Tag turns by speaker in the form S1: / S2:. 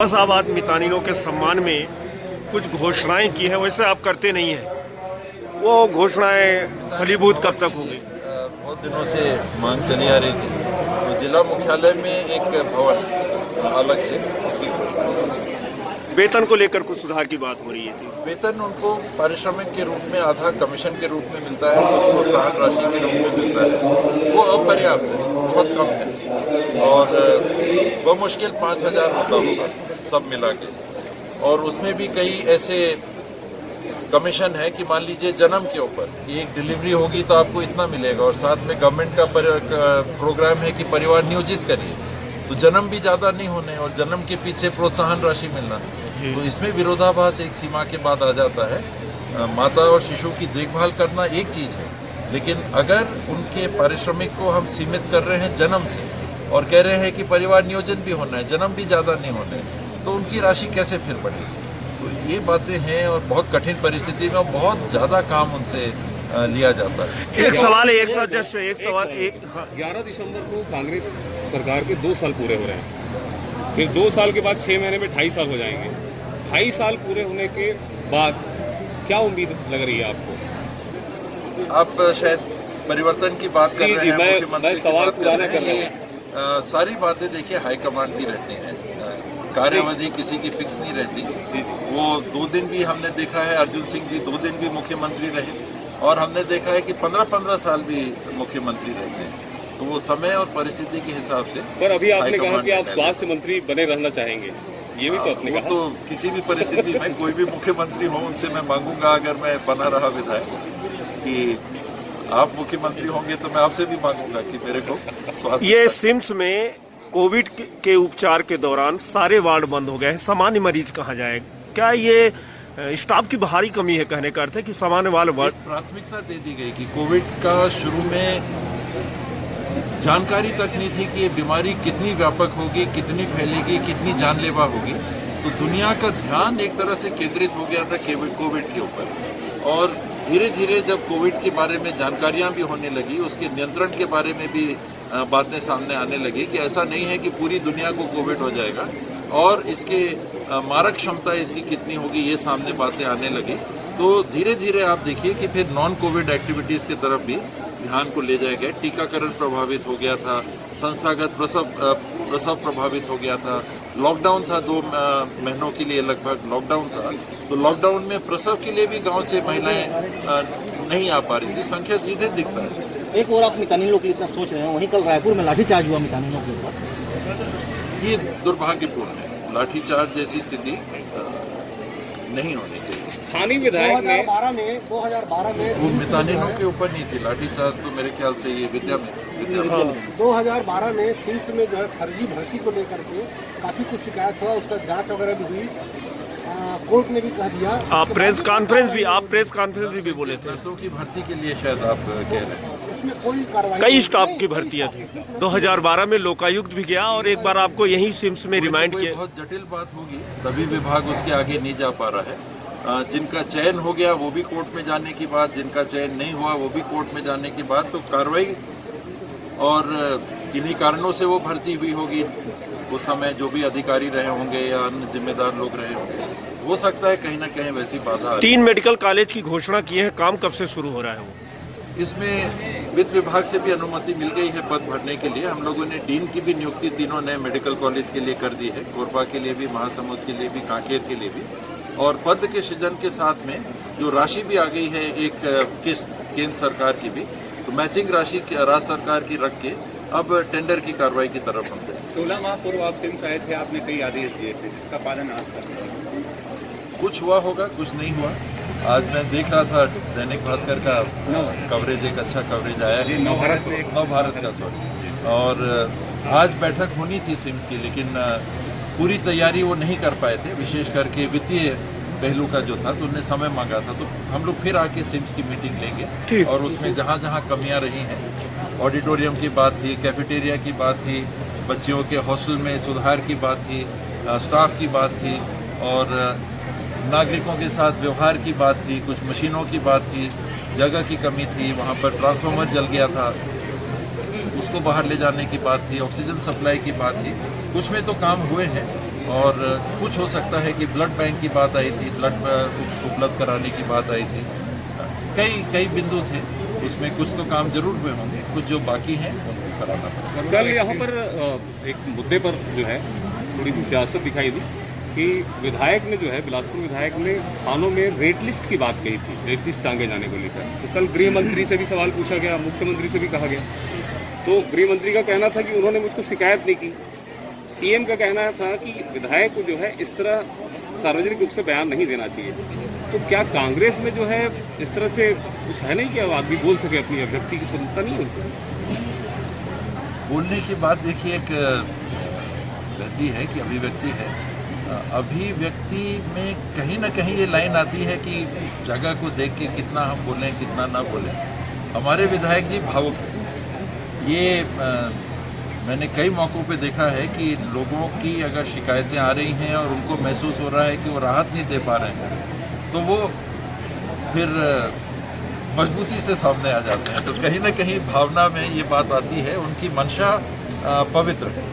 S1: साहब आज मितानिनों के सम्मान में कुछ घोषणाएं की हैं, वैसे आप करते नहीं हैं। वो घोषणाएं फलीभूत कब तक होंगी?
S2: बहुत दिनों से मांग चली आ रही थी। तो जिला मुख्यालय में एक भवन अलग से उसकी घोषणा।
S1: वेतन को लेकर कुछ सुधार की बात हो रही है थी।
S2: वेतन उनको पारिश्रमिक के रूप में आधा कमीशन के रूप में मिलता है, कुछ प्रोत्साहन राशि के रूप में मिलता है। वो अपर्याप्त है, बहुत कम है और बमुश्किल 5,000 होता होगा सब मिला के। और उसमें भी कई ऐसे कमीशन है कि मान लीजिए जन्म के ऊपर कि एक डिलीवरी होगी तो आपको इतना मिलेगा, और साथ में गवर्नमेंट का प्रोग्राम है कि परिवार नियोजित करिए, तो जन्म भी ज़्यादा नहीं होने और जन्म के पीछे प्रोत्साहन राशि मिलना। तो इसमें विरोधाभास एक सीमा के बाद आ जाता है। माता और शिशु की देखभाल करना एक चीज़ है, लेकिन अगर उनके पारिश्रमिक को हम सीमित कर रहे हैं जन्म से और कह रहे हैं कि परिवार नियोजन भी होना है, जन्म भी ज़्यादा नहीं होने, तो उनकी राशि कैसे फिर बढ़ेगी? तो ये बातें हैं और बहुत कठिन परिस्थिति में बहुत ज़्यादा काम उनसे लिया जाता है।
S1: एक सवाल है, एक सवाल
S3: 11 दिसंबर को कांग्रेस सरकार के 2 साल पूरे हो रहे हैं, फिर 2 साल के बाद 6 महीने में 2.5 साल हो जाएंगे। 2.5 साल पूरे होने के बाद क्या उम्मीद लग रही है आपको?
S2: आप शायद परिवर्तन की बात कर रहे हैं, मुख्यमंत्री की
S3: सवाल
S2: बात कर रहे हैं। सारी बातें देखिए हाईकमांड की रहती हैं, कार्यावधि किसी की फिक्स नहीं रहती। वो 2 दिन भी हमने देखा है, अर्जुन सिंह जी 2 दिन भी मुख्यमंत्री रहे, और हमने देखा है कि 15-15 साल भी मुख्यमंत्री रहते हैं। तो वो समय और परिस्थिति के हिसाब से।
S3: पर अभी आपने कहा कि आप स्वास्थ्य मंत्री बने रहना चाहेंगे, ये भी तो आपने कहा।
S2: तो किसी भी परिस्थिति में कोई भी मुख्यमंत्री हो उनसे मैं मांगूंगा, अगर मैं बना रहा विधायक, कि आप मुख्यमंत्री होंगे तो मैं आपसे भी मांगूंगा कि मेरे को स्वास्थ्य।
S1: ये सिम्स में कोविड के उपचार के दौरान सारे वार्ड बंद हो गए हैं, सामान्य मरीज कहाँ जाए? क्या ये स्टाफ की भारी कमी है? कहने का अर्थ है कि सामान्य वाले वार्ड
S2: प्राथमिकता दे दी गई कि कोविड का शुरू में जानकारी तक नहीं थी कि ये बीमारी कितनी व्यापक होगी, कितनी फैलेगी, कितनी जानलेवा होगी। तो दुनिया का ध्यान एक तरह से केंद्रित हो गया था कोविड के ऊपर, और धीरे धीरे जब कोविड के बारे में जानकारियां भी होने लगी, उसके नियंत्रण के बारे में भी बातें सामने आने लगी कि ऐसा नहीं है कि पूरी दुनिया को कोविड हो जाएगा, और इसके मारक क्षमता इसकी कितनी होगी, ये सामने बातें आने लगी। तो धीरे धीरे आप देखिए कि फिर नॉन कोविड एक्टिविटीज़ की तरफ भी ध्यान को ले जाया गया। टीकाकरण प्रभावित हो गया था, संस्थागत प्रसव प्रभावित हो गया था, लॉकडाउन था 2 महीनों के लिए लगभग लॉकडाउन था। तो लॉकडाउन में प्रसव के लिए भी गांव से महिलाएं नहीं आ पा रही थी, संख्या सीधे दिखता है।
S4: एक और आप मितानिनों के लिए इतना सोच रहे हैं, वहीं कल रायपुर में लाठीचार्ज हुआ मितानिनों के ऊपर।
S2: ये दुर्भाग्यपूर्ण है, लाठीचार्ज जैसी स्थिति नहीं होनी चाहिए।
S3: स्थानीय विधायक ने
S4: 2012 में
S2: वो मितानिनों के ऊपर नहीं थी लाठीचार्ज, तो मेरे ख्याल से ये विद्या में
S4: 2012 में सिम्स में जो है फर्जी भर्ती को लेकर के काफी कुछ शिकायत हुआ, उसका जांच वगैरह भी हुई। कोर्ट ने भी कह दिया।
S1: आप प्रेस कॉन्फ्रेंस भी बोले थे।
S2: नर्सों की भर्ती के लिए शायद आप कह रहे हैं,
S4: उसमें कोई कार्रवाई
S1: कई स्टाफ की भर्तियां थी। 2012 में लोकायुक्त भी गया और एक बार आपको यही सिम्स में रिमाइंड किया।
S2: बहुत जटिल बात होगी तभी विभाग उसके आगे नहीं जा पा रहा है। जिनका चयन हो गया वो भी कोर्ट में जाने की बात, जिनका चयन नहीं हुआ वो भी कोर्ट में जाने की बात। तो कार्रवाई और किन्हीं कारणों से वो भर्ती हुई होगी, उस समय जो भी अधिकारी रहे होंगे या अन्य जिम्मेदार लोग रहे होंगे, हो सकता है कहीं ना कहीं वैसी बाधा।
S1: 3 मेडिकल कॉलेज की घोषणा की है, काम कब से शुरू हो रहा है? वो
S2: इसमें वित्त विभाग से भी अनुमति मिल गई है पद भरने के लिए। हम लोगों ने डीन की भी नियुक्ति 3 नए मेडिकल कॉलेज के लिए कर दी है, कोरबा के लिए भी, महासमुंद के लिए भी, कांकेर के लिए भी। और पद के सृजन के साथ में जो राशि भी आ गई है, एक किस्त केंद्र सरकार की भी, तो मैचिंग राशि राज्य सरकार की रख के अब टेंडर की कार्रवाई की तरफ हम गए।
S5: 16 माह पूर्व आप सिम्स आए थे, आपने कई आदेश दिए थे जिसका पालन आज तक
S2: कुछ हुआ होगा, कुछ नहीं हुआ। आज मैं देख रहा था दैनिक भास्कर का कवरेज, एक अच्छा कवरेज आया है नवभारत का, सॉरी। और आज बैठक होनी थी सिम्स की, लेकिन पूरी तैयारी वो नहीं कर पाए थे, विशेष करके वित्तीय पहलू का जो था, तो उन्होंने समय मांगा था। तो हम लोग फिर आके सिम्स की मीटिंग लेंगे और उसमें जहाँ जहाँ कमियाँ रही हैं, ऑडिटोरियम की बात थी, कैफेटेरिया की बात थी, बच्चियों के हॉस्टल में सुधार की बात थी, स्टाफ की बात थी, और नागरिकों के साथ व्यवहार की बात थी, कुछ मशीनों की बात थी, जगह की कमी थी, वहाँ पर ट्रांसफार्मर जल गया था, उसको बाहर ले जाने की बात थी, ऑक्सीजन सप्लाई की बात थी। कुछ में तो काम हुए हैं, और कुछ हो सकता है कि ब्लड बैंक की बात आई थी, ब्लड उपलब्ध कराने की बात आई थी। कई बिंदु थे, उसमें कुछ तो काम जरूर हुए होंगे, कुछ जो बाकी हैं उनको कराना पड़ेगा।
S3: कल यहाँ पर एक मुद्दे पर जो है थोड़ी सी सियासत दिखाई दी कि विधायक ने जो है, बिलासपुर विधायक ने थानों में रेट लिस्ट की बात कही थी, रेट लिस्ट टांगे जाने को लेकर। तो कल गृह मंत्री से भी सवाल पूछा गया, मुख्यमंत्री से भी कहा गया। तो गृह मंत्री का कहना था कि उन्होंने मुझको शिकायत नहीं की। सीएम का कहना था कि विधायक को जो है इस तरह सार्वजनिक रूप से बयान नहीं देना चाहिए। तो क्या कांग्रेस में जो है इस तरह से कुछ है नहीं कि आदमी बोल सके, अपनी अभिव्यक्ति की स्वतंत्रता नहीं होती?
S2: बोलने की बात देखिए एक रहती है कि अभिव्यक्ति है। अभिव्यक्ति में कहीं ना कहीं ये लाइन आती है कि जगह को देख के कितना हम बोलें कितना ना बोलें। हमारे विधायक जी भावुक हैं। ये मैंने कई मौक़ों पे देखा है कि लोगों की अगर शिकायतें आ रही हैं और उनको महसूस हो रहा है कि वो राहत नहीं दे पा रहे हैं, तो वो फिर मजबूती से सामने आ जाते हैं। तो कहीं ना कहीं भावना में ये बात आती है, उनकी मंशा पवित्र है।